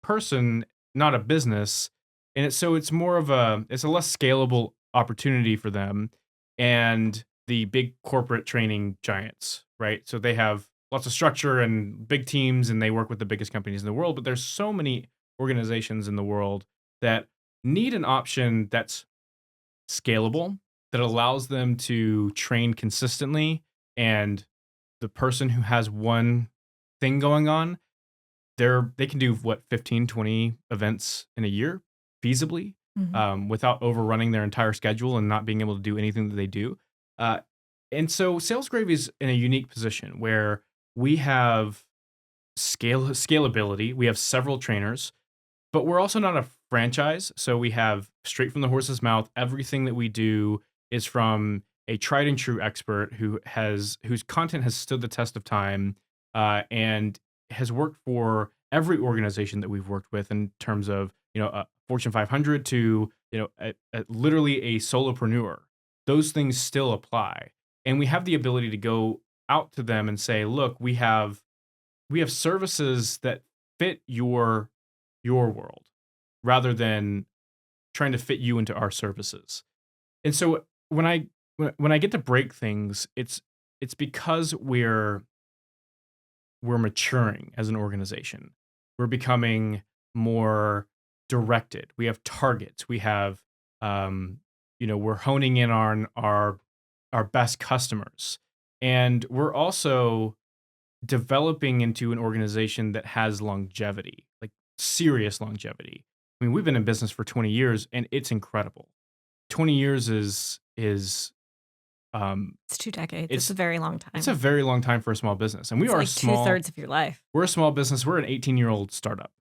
person, not a business. And it's more of it's a less scalable opportunity for them and the big corporate training giants, right? So they have lots of structure and big teams and they work with the biggest companies in the world, but there's so many organizations in the world that need an option that's scalable, that allows them to train consistently, and the person who has one thing going on, they can do what, 15, 20 events in a year feasibly, Mhm. without overrunning their entire schedule and not being able to do anything that they do. Uh, and so Sales Gravy is in a unique position where we have scalability. We have several trainers, but we're also not a franchise. So we have straight from the horse's mouth. Everything that we do is from a tried and true expert whose content has stood the test of time, and has worked for every organization that we've worked with in terms of Fortune 500 to literally a solopreneur. Those things still apply, and we have the ability to go out to them and say, look, we have services that fit your world rather than trying to fit you into our services. And so when I get to break things, it's because we're maturing as an organization. We're becoming more directed. We have targets. We have we're honing in on our best customers. And we're also developing into an organization that has longevity, like serious longevity. I mean, we've been in business for 20 years and it's incredible. 20 years is It's 2 decades. It's it's a very long it's time. a very long time for a small business. And we It's are like 2/3 of your life. we're a small business. We're an 18-year-old startup.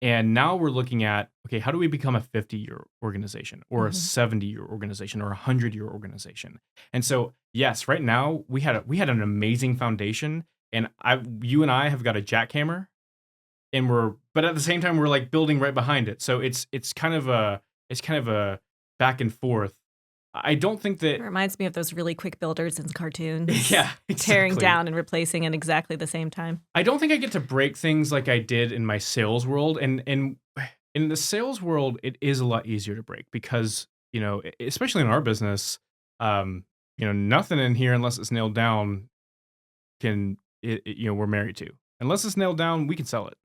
And now we're looking at, okay, how do we become a 50-year organization or a Mhm. 70-year organization or a 100-year organization? And so, yes, right now we had an amazing foundation, and you and I have got a jackhammer, and but at the same time we're like building right behind it. So it's kind of a back and forth. I don't think It that reminds me of those really quick builders in cartoons, yeah, tearing exactly. down and replacing at exactly the same time. I don't think I get to break things like I did in my sales world. And in the sales world, it is a lot easier to break because, especially in our business, nothing in here unless it's nailed down we're married to. Unless it's nailed down, we can sell it.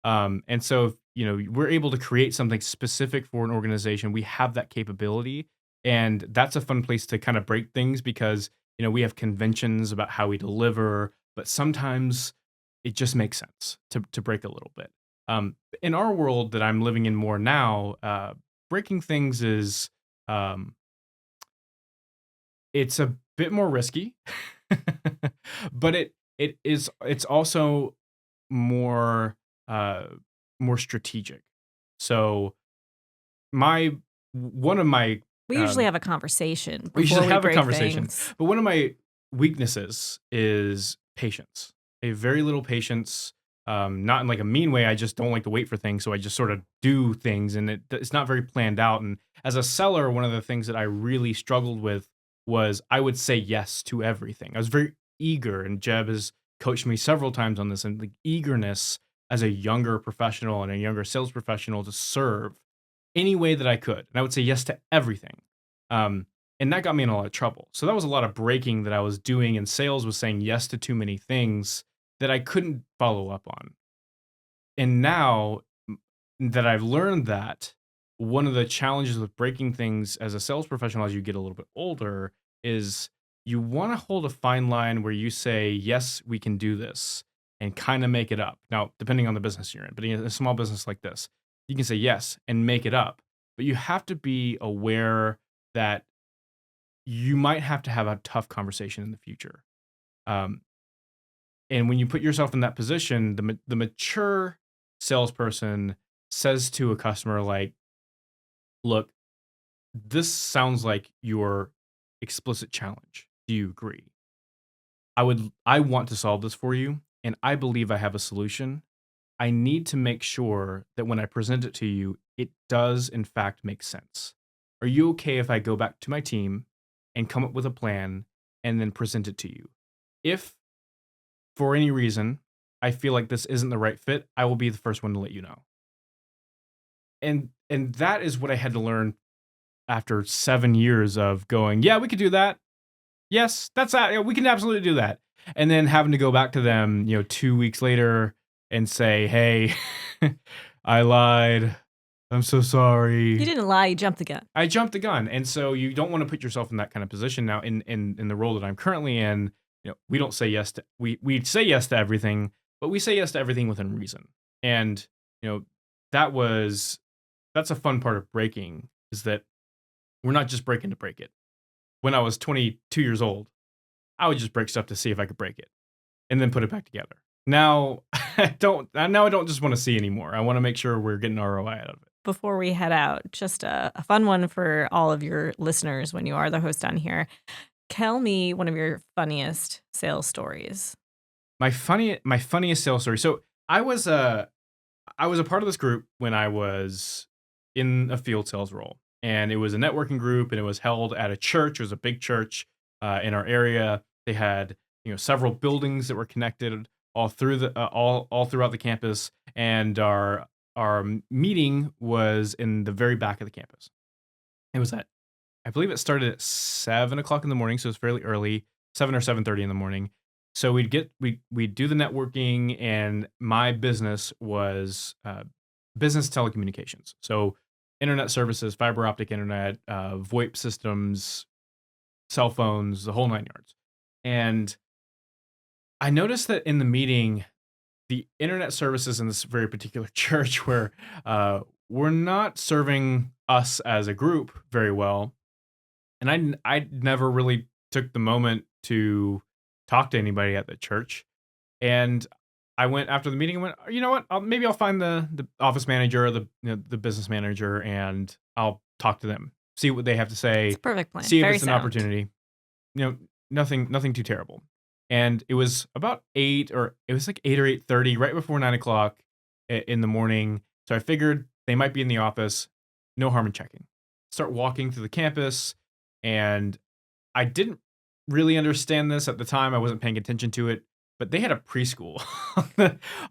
And so, we're able to create something specific for an organization. We have that capability. And that's a fun place to kind of break things because, we have conventions about how we deliver, but sometimes it just makes sense to break a little bit. In our world that I'm living in more now, breaking things um, it's a bit more risky, but it's also more uh more strategic. So my one of my We usually um have a conversation we should before we have a break conversation, things. but one of my weaknesses is patience. A very little patience, not in like a mean way. I just don't like to wait for things, so I just sort of do things, and it's not very planned out. And as a seller, one of the things that I really struggled with was I would say yes to everything. I was very eager, and Jeb has coached me several times on this, and the eagerness as a younger professional and a younger sales professional to serve any way that I could, and I would say yes to everything. And that got me in a lot of trouble. So that was a lot of breaking that I was doing in sales, was saying yes to too many things that I couldn't follow up on. And now that I've learned that, one of the challenges with breaking things as a sales professional as you get a little bit older is you want to hold a fine line where you say, yes, we can do this and kind of make it up. Now, depending on the business you're in, but in a small business like this, you can say yes and make it up. But you have to be aware that you might have a tough conversation in the future. Um, and when you put yourself in that position, the mature salesperson says to a customer, like, look, this sounds like your explicit challenge. Do you agree? I want to solve this for you, and I believe I have a solution. I need to make sure that when I present it to you, it does in fact make sense. Are you okay if I go back to my team and come up with a plan and then present it to you? If for any reason I feel like this isn't the right fit, I will be the first one to let you know. And that is what I had to learn after 7 years of going, yeah, we could do that. Yes, that's that. Yeah, we can absolutely do that. And then having to go back to them, 2 weeks later and say, hey, I lied. I'm so You sorry. didn't lie, you jumped the gun. I jumped the gun. And so you don't want to put yourself in that kind of position. Now in the role that I'm currently in, we don't say yes to we say yes to everything, but we say yes to everything within reason. And you know, that was that's a fun part of breaking, is that we're not just breaking to break it. When I was 22 years old, I would just break stuff to see if I could break it and then put it back together. Now I don't just want to see anymore. I want to make sure we're getting ROI out of it. Before we head out, just a fun one for all of your listeners when you are the host on here. Tell me one of your funniest sales stories. My funniest sales story. So I was a part of this group when I was in a field sales role, and it was a networking group, and it was held at a church. It was a big church in our area. They had several buildings that were connected all through the all throughout the campus, and our meeting was in the very back of the campus. It was at I believe it started at 7 o'clock in the morning, so it was fairly early, 7 or 7:30 in the morning. So we'd do the networking, and my business was business telecommunications. So internet services, fiber optic internet, VoIP systems, cell phones, the whole nine yards. And I noticed that in the meeting, the internet services in this very particular church were not serving us as a group very well, and I never really took the moment to talk to anybody at the church. And I went after the meeting and went, you know what? Maybe I'll find the office manager or the business manager, and I'll talk to them, see what they have to It's say, a perfect plan. see if Very it's an sound. opportunity. Nothing too terrible. And it was about 8 or 8:30, right before 9 o'clock in the morning. So I figured they might be in the office. No harm in checking. Start walking through the campus, and I didn't really understand this at the time. I wasn't paying attention to it, but they had a preschool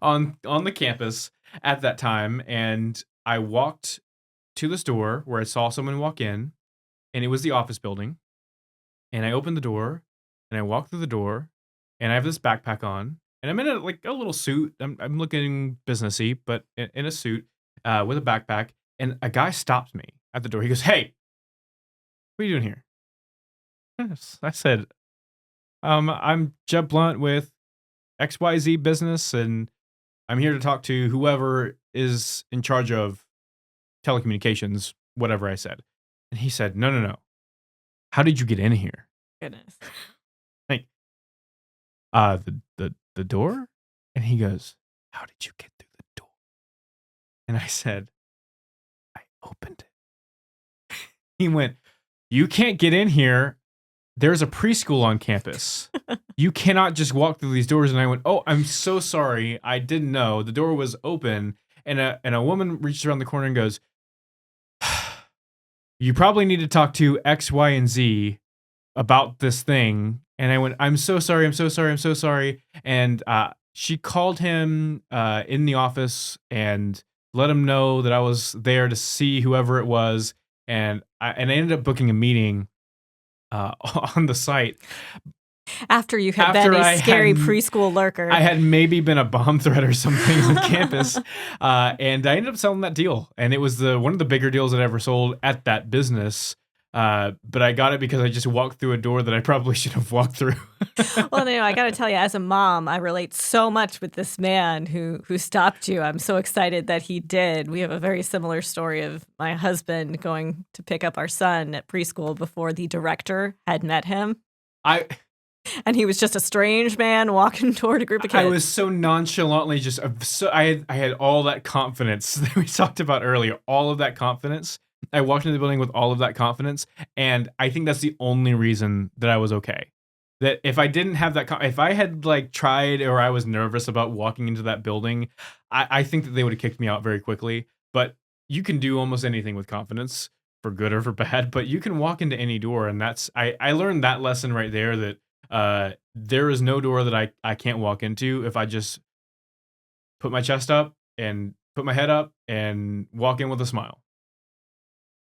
on the campus at that time, and I walked to this door where I saw someone walk in, and it was the office building. And I opened the door, and I walked through the door, and I have this backpack on, and I'm in a little suit. I'm looking businessy, but in a suit with a backpack. And a guy stops me at the door. He goes, "Hey, what are you doing here?" Yes. I said, I'm Jeb Blount with XYZ Business, and I'm here to talk to whoever is in charge of telecommunications, whatever I said." And he said, "No, no, no. How did you get in here?" Goodness. Like, the door? And he goes, "How did you get through the door?" And I said, "I opened it." He went, "You can't get in here. There's a preschool on campus. You cannot just walk through these doors." And I went, "Oh, I'm so sorry. I didn't know." The door was open, and a woman reached around the corner and goes, "You probably need to talk to X, Y, and Z about this thing." And I went, "I'm so sorry. I'm so sorry. I'm so sorry." And she called him in the office and let him know that I was there to see whoever it was. And I ended up booking a meeting on the site. After you had After been I a scary had- preschool lurker. I had maybe been a bomb threat or something on campus, and I ended up selling that deal. And it was one of the bigger deals that I ever sold at that business. But I got it because I just walked through a door that I probably should have walked through. Well, I got to tell you, as a mom, I relate so much with this man who stopped you. I'm so excited that he did. We have a very similar story of my husband going to pick up our son at preschool before the director had met him. And he was just a strange man walking toward a group of kids. I was so nonchalantly I had all that confidence that we talked about earlier, all of that confidence. I walked into the building with all of that confidence, and I think that's the only reason that I was okay. That if I didn't have that, if I had like tried or I was nervous about walking into that building, I think that they would have kicked me out very quickly. But you can do almost anything with confidence, for good or for bad, but you can walk into any door. And I learned that lesson right there, that there is no door that I can't walk into if I just put my chest up and put my head up and walk in with a smile.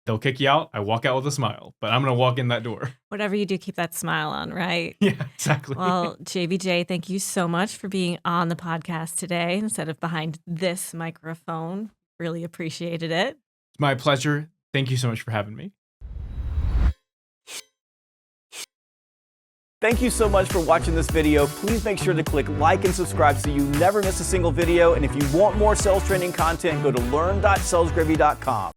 They'll kick you out. I walk out with a smile, but I'm going to walk in that door. Whatever you do, keep that smile on, right? Yeah, exactly. Well, JBJ, thank you so much for being on the podcast today instead of behind this microphone. Really appreciated it. It's my pleasure. Thank you so much for having me. Thank you so much for watching this video. Please make sure to click like and subscribe so you never miss a single video. And if you want more sales training content, go to learn.salesgravy.com.